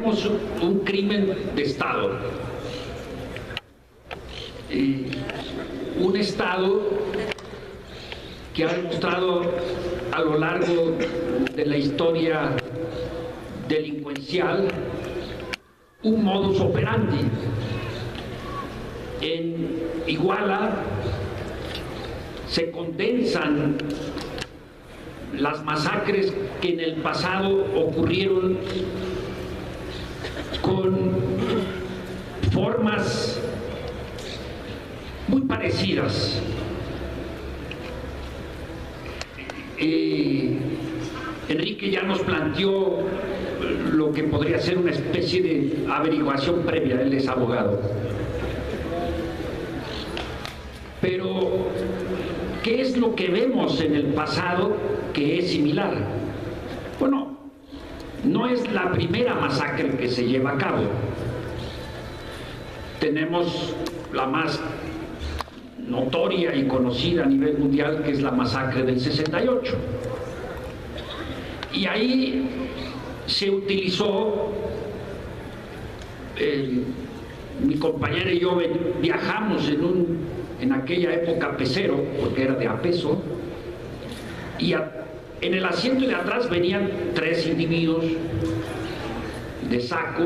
tenemos un crimen de Estado. Un Estado que ha demostrado a lo largo de la historia delincuencial un modus operandi. En Iguala se condensan las masacres que en el pasado ocurrieron con formas muy parecidas. Enrique ya nos planteó lo que podría ser una especie de averiguación previa, él es abogado. Pero, ¿qué es lo que vemos en el pasado que es similar? Bueno, no es la primera masacre que se lleva a cabo. Tenemos la más notoria y conocida a nivel mundial, que es la masacre del 68. Y ahí se utilizó, mi compañera y yo viajamos en aquella época pecero, porque era de a peso, y en el asiento de atrás venían 3 individuos de saco,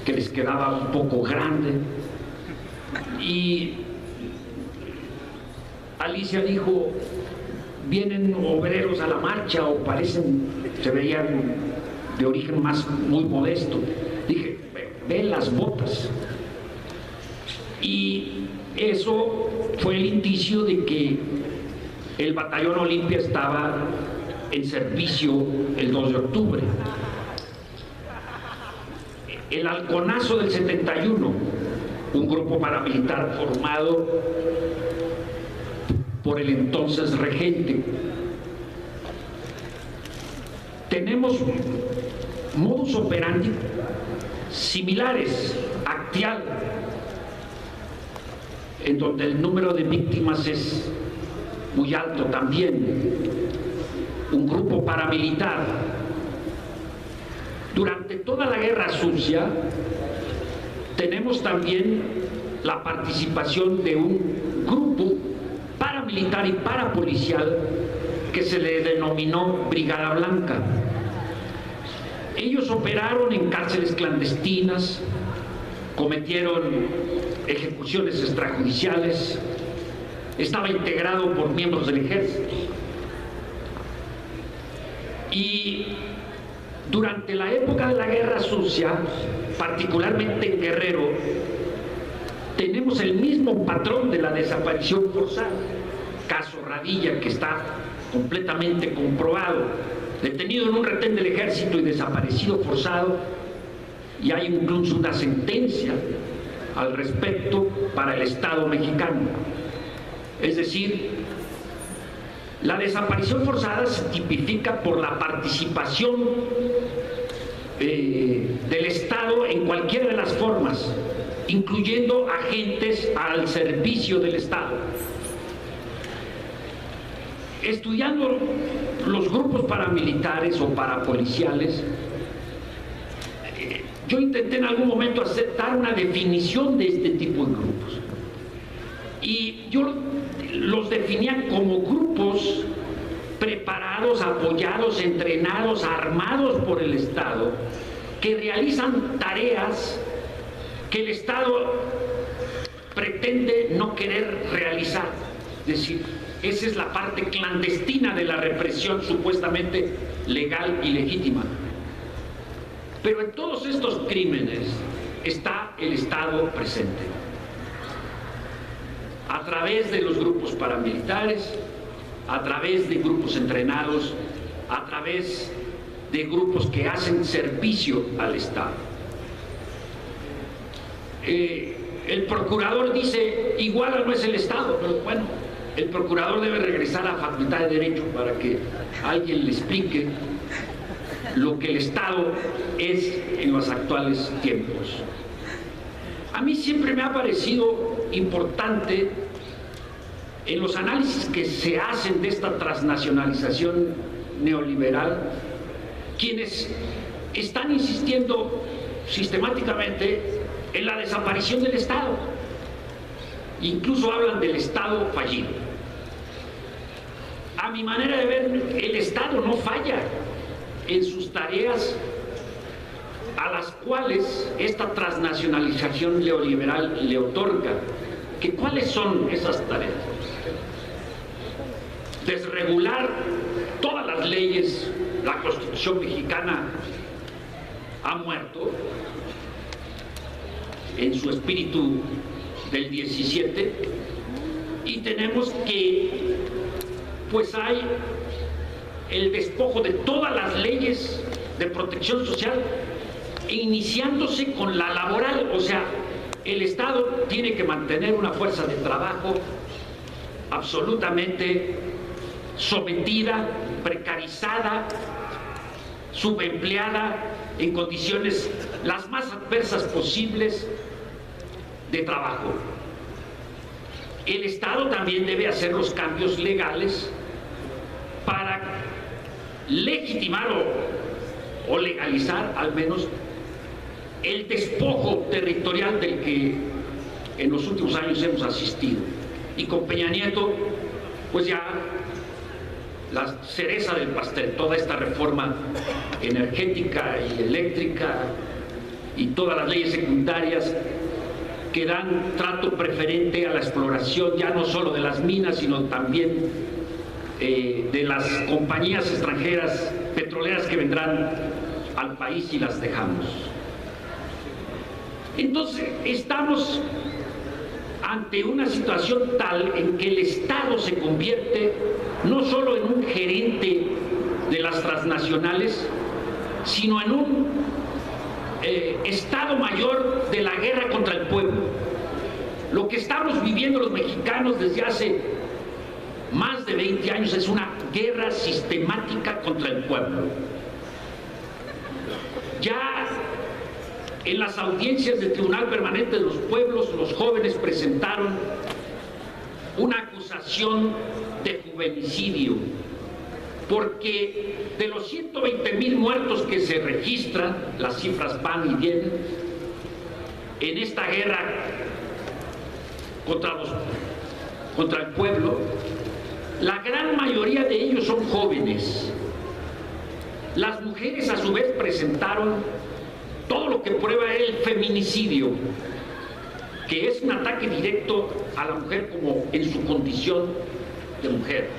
que les quedaba un poco grande, y Alicia dijo: ¿vienen obreros a la marcha o se veían de origen muy modesto? Dije: ve las botas. Y eso fue el indicio de que el Batallón Olimpia estaba en servicio el 2 de octubre. El Halconazo del 71, un grupo paramilitar formado por el entonces regente. Tenemos modus operandi similares, Acteal, en donde el número de víctimas es muy alto también, un grupo paramilitar. Durante toda la Guerra Sucia tenemos también la participación de un grupo paramilitar y parapolicial que se le denominó Brigada Blanca. Ellos operaron en cárceles clandestinas, cometieron ejecuciones extrajudiciales, estaba integrado por miembros del ejército. Y durante la época de la Guerra Sucia, particularmente en Guerrero, tenemos el mismo patrón de la desaparición forzada. Caso Radilla, que está completamente comprobado, detenido en un retén del ejército y desaparecido forzado, y hay incluso una sentencia al respecto para el Estado mexicano. Es decir, la desaparición forzada se tipifica por la participación del Estado en cualquiera de las formas, incluyendo agentes al servicio del Estado. Estudiando los grupos paramilitares o parapoliciales, yo intenté en algún momento dar una definición de este tipo de grupos. Y yo los definía como grupos preparados, apoyados, entrenados, armados por el Estado, que realizan tareas que el Estado pretende no querer realizar. Es decir, esa es la parte clandestina de la represión supuestamente legal y legítima. Pero en todos estos crímenes está el Estado presente, a través de los grupos paramilitares, a través de grupos entrenados, a través de grupos que hacen servicio al Estado. El procurador dice: Iguala no es el Estado, pero bueno, el procurador debe regresar a la Facultad de Derecho para que alguien le explique lo que el Estado es en los actuales tiempos. A mí siempre me ha parecido importante, en los análisis que se hacen de esta transnacionalización neoliberal, quienes están insistiendo sistemáticamente en la desaparición del Estado. Incluso hablan del Estado fallido. A mi manera de ver, el Estado no falla en sus tareas a las cuales esta transnacionalización neoliberal le otorga. ¿Cuáles son esas tareas? Desregular todas las leyes. La Constitución mexicana ha muerto en su espíritu del 17 y tenemos que, pues hay el despojo de todas las leyes de protección social, iniciándose con la laboral. O sea, el Estado tiene que mantener una fuerza de trabajo absolutamente sometida, precarizada, subempleada, en condiciones las más adversas posibles de trabajo. El Estado también debe hacer los cambios legales para legitimar o legalizar al menos el despojo territorial del que en los últimos años hemos asistido. Y con Peña Nieto, pues ya la cereza del pastel, toda esta reforma energética y eléctrica y todas las leyes secundarias que dan trato preferente a la exploración, ya no solo de las minas, sino también de las compañías extranjeras petroleras que vendrán al país y las dejamos. Entonces, estamos ante una situación tal en que el Estado se convierte no solo en un gerente de las transnacionales, sino en un Estado mayor de la guerra contra el pueblo. Lo que estamos viviendo los mexicanos desde hace más de 20 años es una guerra sistemática contra el pueblo. Ya en las audiencias del Tribunal Permanente de los Pueblos, los jóvenes presentaron una acusación de juvenicidio, porque de los 120,000 muertos que se registran, las cifras van y vienen, en esta guerra contra el pueblo, la gran mayoría de ellos son jóvenes. Las mujeres a su vez presentaron todo lo que prueba el feminicidio, que es un ataque directo a la mujer como en su condición de mujer.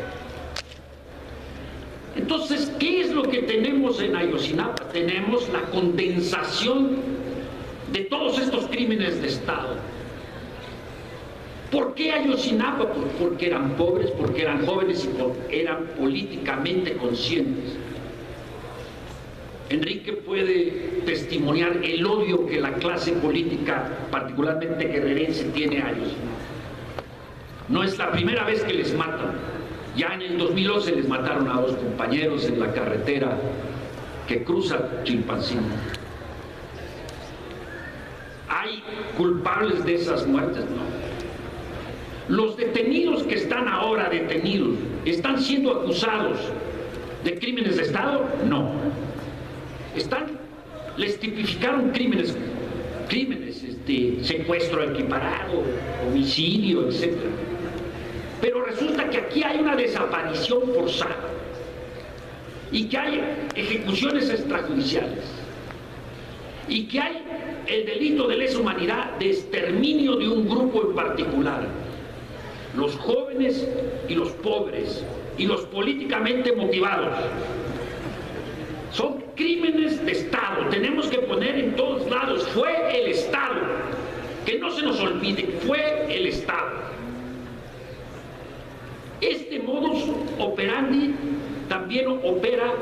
Entonces, ¿qué es lo que tenemos en Ayotzinapa? Tenemos la condensación de todos estos crímenes de Estado. ¿Por qué Ayotzinapa? Porque eran pobres, porque eran jóvenes y porque eran políticamente conscientes. Enrique puede testimoniar el odio que la clase política, particularmente guerrerense, tiene a Ayotzinapa. No es la primera vez que les matan. Ya en el 2011 les mataron a 2 compañeros en la carretera que cruza Chilpancingo. ¿Hay culpables de esas muertes? No. Los detenidos que están ahora detenidos, ¿están siendo acusados de crímenes de Estado? No. Les tipificaron crímenes, secuestro equiparado, homicidio, etc. Pero resulta que aquí hay una desaparición forzada y que hay ejecuciones extrajudiciales y que hay el delito de lesa humanidad de exterminio de un grupo en particular, los jóvenes y los pobres y los políticamente motivados. Son crímenes de Estado. Tenemos que poner en todos lados, fue el Estado, que no se nos olvide, fue el Estado. Este modus operandi también opera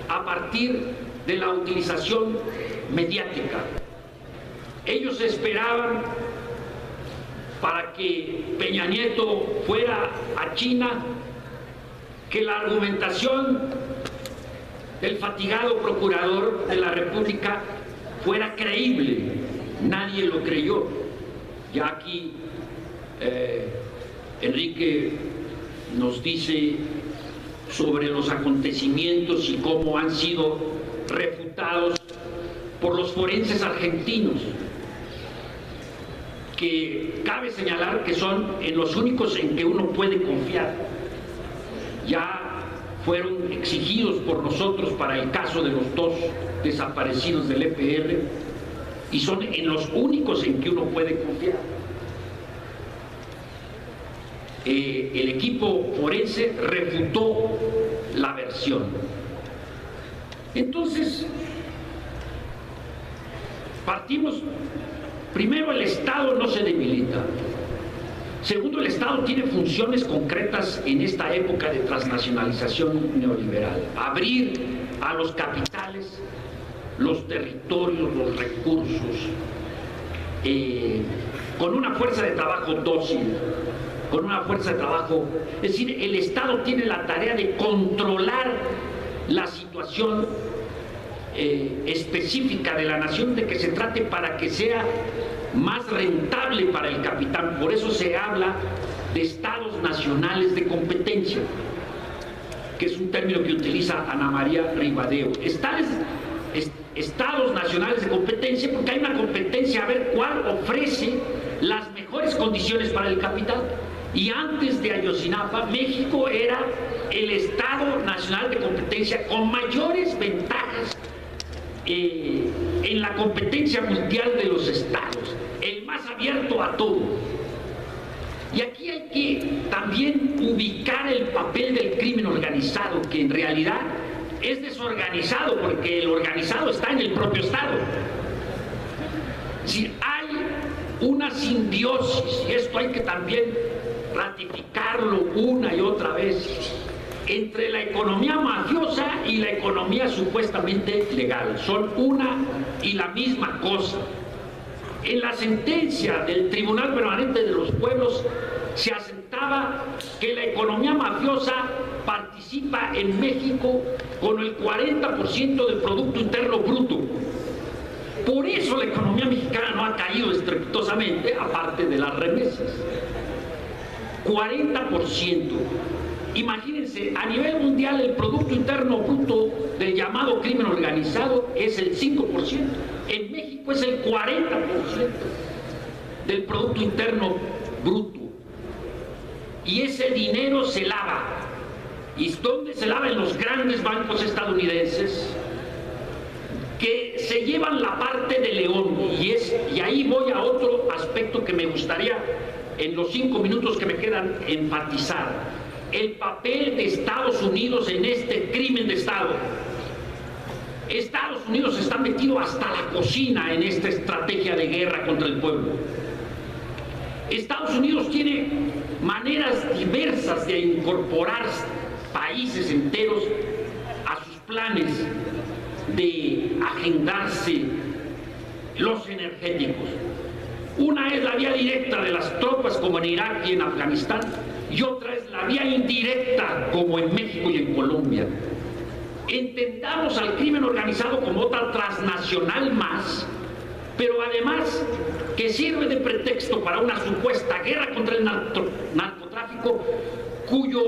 a partir de la utilización mediática. Ellos esperaban, para que Peña Nieto fuera a China, que la argumentación del fatigado procurador de la República fuera creíble. Nadie lo creyó. Ya aquí Enrique nos dice sobre los acontecimientos y cómo han sido refutados por los forenses argentinos, que cabe señalar que son en los únicos en que uno puede confiar. Ya fueron exigidos por nosotros para el caso de los 2 desaparecidos del EPR y son en los únicos en que uno puede confiar. El equipo forense refutó la versión. Entonces, partimos. Primero, el Estado no se debilita. Segundo, el Estado tiene funciones concretas en esta época de transnacionalización neoliberal. Abrir a los capitales los territorios, los recursos, con una fuerza de trabajo dócil, con una fuerza de trabajo. Es decir, el Estado tiene la tarea de controlar la situación específica de la nación de que se trate para que sea más rentable para el capital. Por eso se habla de estados nacionales de competencia, que es un término que utiliza Ana María Ribadeo. Estados nacionales de competencia, porque hay una competencia a ver cuál ofrece las mejores condiciones para el capital. Y antes de Ayotzinapa, México era el Estado nacional de competencia con mayores ventajas en la competencia mundial de los estados, el más abierto a todo. Y aquí hay que también ubicar el papel del crimen organizado, que en realidad es desorganizado, porque el organizado está en el propio Estado. Si hay una simbiosis, y esto hay que también ratificarlo una y otra vez, entre la economía mafiosa y la economía supuestamente legal. Son una y la misma cosa. En la sentencia del Tribunal Permanente de los Pueblos se asentaba que la economía mafiosa participa en México con el 40% del Producto Interno Bruto. Por eso la economía mexicana no ha caído estrepitosamente, aparte de las remesas. 40%. Imagínense, a nivel mundial el Producto Interno Bruto del llamado crimen organizado es el 5%. En México es el 40% del Producto Interno Bruto. Y ese dinero se lava. ¿Y dónde se lava? En los grandes bancos estadounidenses, que se llevan la parte de león. Y ahí voy a otro aspecto que me gustaría, en los 5 minutos que me quedan, enfatizar. El papel de Estados Unidos en este crimen de Estado. Estados Unidos está metido hasta la cocina en esta estrategia de guerra contra el pueblo. Estados Unidos tiene maneras diversas de incorporar países enteros a sus planes de agendarse los energéticos. Una es la vía directa de las tropas, como en Irak y en Afganistán, y otra es la vía indirecta, como en México y en Colombia. Entendamos al crimen organizado como otra transnacional más, pero además que sirve de pretexto para una supuesta guerra contra el narcotráfico, cuyo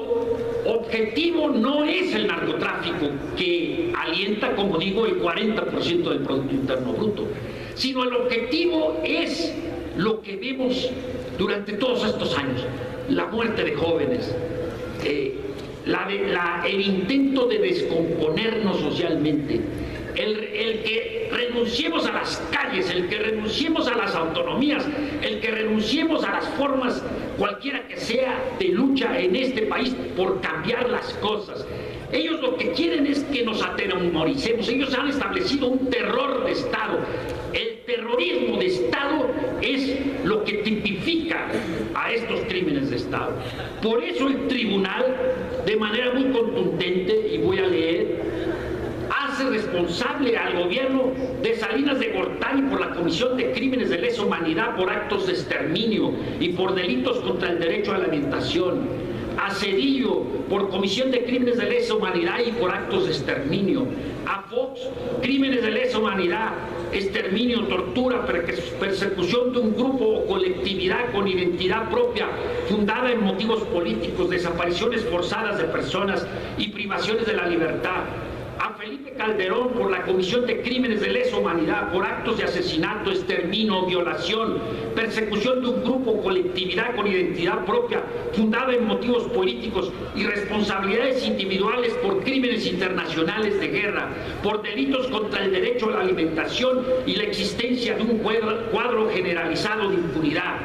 objetivo no es el narcotráfico, que alienta, como digo, el 40% del Producto Interno Bruto, sino el objetivo es lo que vemos durante todos estos años: la muerte de jóvenes, el intento de descomponernos socialmente, el que renunciemos a las calles, el que renunciemos a las autonomías, el que renunciemos a las formas, cualquiera que sea, de lucha en este país por cambiar las cosas. Ellos lo que quieren es que nos atemoricemos. Ellos han establecido un terror de Estado. El terrorismo de Estado es lo que tipifica a estos crímenes de Estado. Por eso el tribunal, de manera muy contundente, y voy a leer, hace responsable al gobierno de Salinas de Gortari por la comisión de crímenes de lesa humanidad por actos de exterminio y por delitos contra el derecho a la alimentación; a Cedillo por comisión de crímenes de lesa humanidad y por actos de exterminio; a Fox, crímenes de lesa humanidad, exterminio, tortura, persecución de un grupo o colectividad con identidad propia fundada en motivos políticos, desapariciones forzadas de personas y privaciones de la libertad; a Felipe Calderón por la comisión de crímenes de lesa humanidad, por actos de asesinato, exterminio, violación, persecución de un grupo o colectividad con identidad propia, fundada en motivos políticos y responsabilidades individuales por crímenes internacionales de guerra, por delitos contra el derecho a la alimentación y la existencia de un cuadro generalizado de impunidad.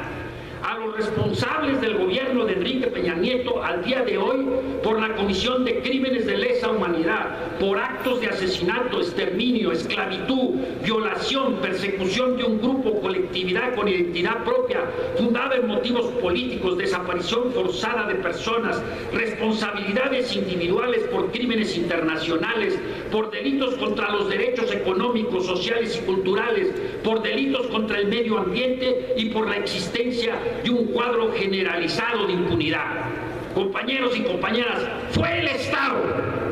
A los responsables del gobierno de Enrique Peña Nieto al día de hoy por la comisión de crímenes de lesa humanidad, por actos de asesinato, exterminio, esclavitud, violación, persecución de un grupo o colectividad con identidad propia, fundada en motivos políticos, desaparición forzada de personas, responsabilidades individuales por crímenes internacionales, por delitos contra los derechos económicos, sociales y culturales, por delitos contra el medio ambiente y por la existencia de un cuadro generalizado de impunidad. Compañeros y compañeras, fue el Estado